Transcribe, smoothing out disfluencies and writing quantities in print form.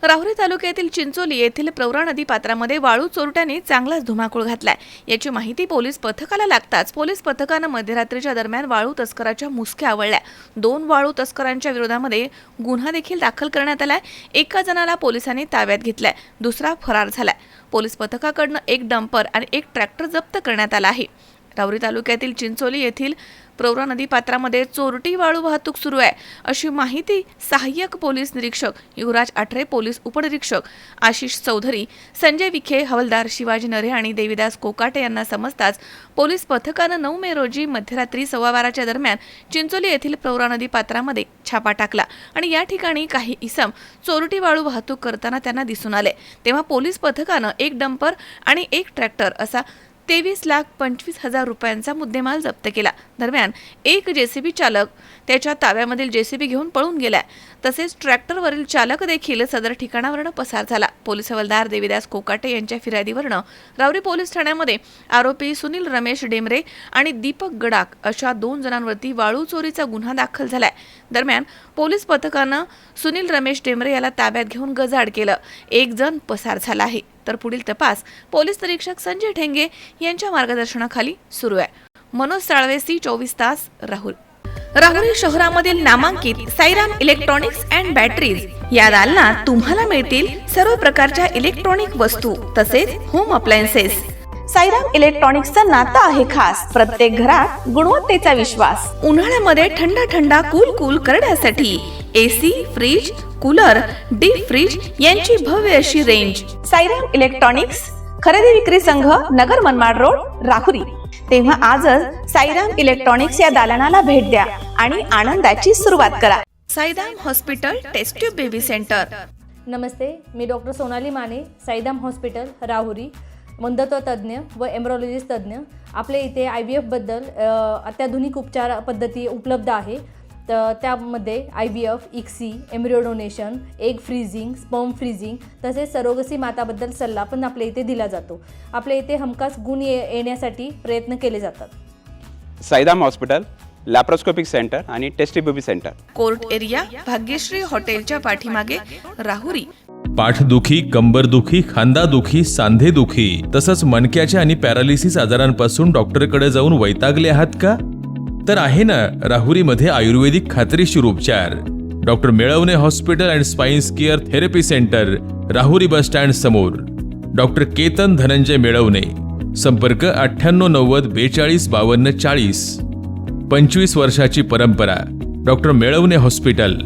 राहुरी तालुक्यातील चिंचोली येथील प्रवरा नदी पात्रामध्ये वाळू चोरट्यांनी चांगलाच धुमाकूळ घातलाय। याची माहिती पोलीस पथकाला लागताच पोलीस पथकाने मध्यरात्रीच्या दरम्यान वाळू तस्कराच्या मुसक्या आवळल्या। 2 वाळू तस्करांच्या विरोधामध्ये गुन्हा देखील दाखल करण्यात आलाय। एका जणाला पोलिसांनी ताब्यात घेतलाय, दुसरा फरार झालाय। पोलीस पथकाकडून 1 डंपर आणि 1 ट्रॅक्टर जप्त करण्यात आला आहे। राहुरी तालुक्यातील चिंचोली येथील प्रवरा नदी पात्रामध्ये चोरटी वाळू वाहतूक सुरू आहे, अशी माहिती सहाय्यक पोलीस निरीक्षक युवराज आठरे, पोलीस उपनिरीक्षक आशिष चौधरी, संजय विखे, हवालदार शिवाजी नरे आणि देवीदास कोकाटे यांना समजताच पोलीस पथकाने 9 मे रोजी मध्यरात्री 12:15 दरम्यान चिंचोली येथील प्रवरा नदी पात्रामध्ये छापा टाकला आणि या ठिकाणी काही इसम चोरटी वाळू वाहतूक करताना त्यांना दिसून आले। तेव्हा पोलीस पथकाने 1 डंपर आणि 1 ट्रॅक्टर असा 23,25,000 रुपयांचा मुद्देमाल जप्त केला। दरम्यान एक जेसीबी चालक त्याच्या ताब्यामधील जेसीबी घेऊन पळून गेला। तसेच ट्रॅक्टरवरील चालक देखील सदर ठिकाणावरून पसार झाला। पोलीस हवालदार देवीदास कोकाटे यांच्या फिर्यादीवरून राहुरी पोलीस ठाण्यामध्ये आरोपी सुनील रमेश डेमरे आणि दीपक गडाख अशा 2 जणांवरती वाळू चोरीचा गुन्हा दाखल झालाय। दरम्यान पोलीस पथकाने सुनील रमेश डेमरे याला ताब्यात घेऊन गजाआड केलं। 1 जण पसार झाला आहे, तर पुढील तपास पोलीस निरीक्षक संजय ठेंगे यांच्या मार्गदर्शनाखाली सुरू आहे। मनोज साळवे, सी 24 तास, राहुरी। राहुरी शहरामधील नामांकित साईराम इलेक्ट्रॉनिक्स अँड बॅटरीज या दालनात तुम्हाला मिळतील सर्व प्रकारच्या इलेक्ट्रॉनिक वस्तू तसेच होम अप्लायन्सेस। साईराम इलेक्ट्रॉनिक्सचं नातं आहे खास, प्रत्येक घरात गुणवत्तेचा विश्वास। उन्हाळ्यामध्ये थंड कूल करण्यासाठी AC, fridge, cooler, deep fridge यांची भव्य अशी रेंज। साईराम इलेक्ट्रॉनिक्स खरेदी विक्री संघ, नगर मनमाड रोड, राहुरी। तेव्हा आजच साईराम इलेक्ट्रॉनिक्स या दालनाला भेट द्या आणि आनंदाची सुरुवात करा। Sairam hospital test tube baby centre. नमस्ते, मी डॉक्टर सोनाली माने, साईराम हॉस्पिटल राहुरी, वंध्यत्व तज्ज्ञ व एम्ब्रॉलॉजिस्ट तज्ज्ञ। आपल्या इथे IVF बद्दल अत्याधुनिक उपचार पद्धती उपलब्ध आहे। तर त्यामध्ये IVF, ICSI, embryo donation, egg freezing, sperm freezing तसेच सरोगसी माताबद्दल सल्ला पण आपल्या इथे दिला जातो। आपल्या इथे हमखास गुण येण्यासाठी प्रयत्न केले जातात। साईराम हॉस्पिटल लॅप्रोस्कोपिक सेंटर आणि test baby centre, court area, Bhagyashree हॉटेलच्या पाठीमागे, राहुरी। पाठदुखी, कंबरदुखी, खांदादुखी, सांधेदुखी तसंच मणक्याच्या आणि पॅरालिसिस आजारांपासून डॉक्टरकडे जाऊन वैतागले आहात का? तर आहे ना राहुरीमध्ये आयुर्वेदिक खात्रीशीर उपचार। Doctor Melavane hospital and spine care therapy centre, Rahuri bus stand समोर। डॉक्टर केतन धनंजय मेळवणे, संपर्क 9890 42 52 40। 25 वर्षाची परंपरा, डॉक्टर मेळवणे हॉस्पिटल।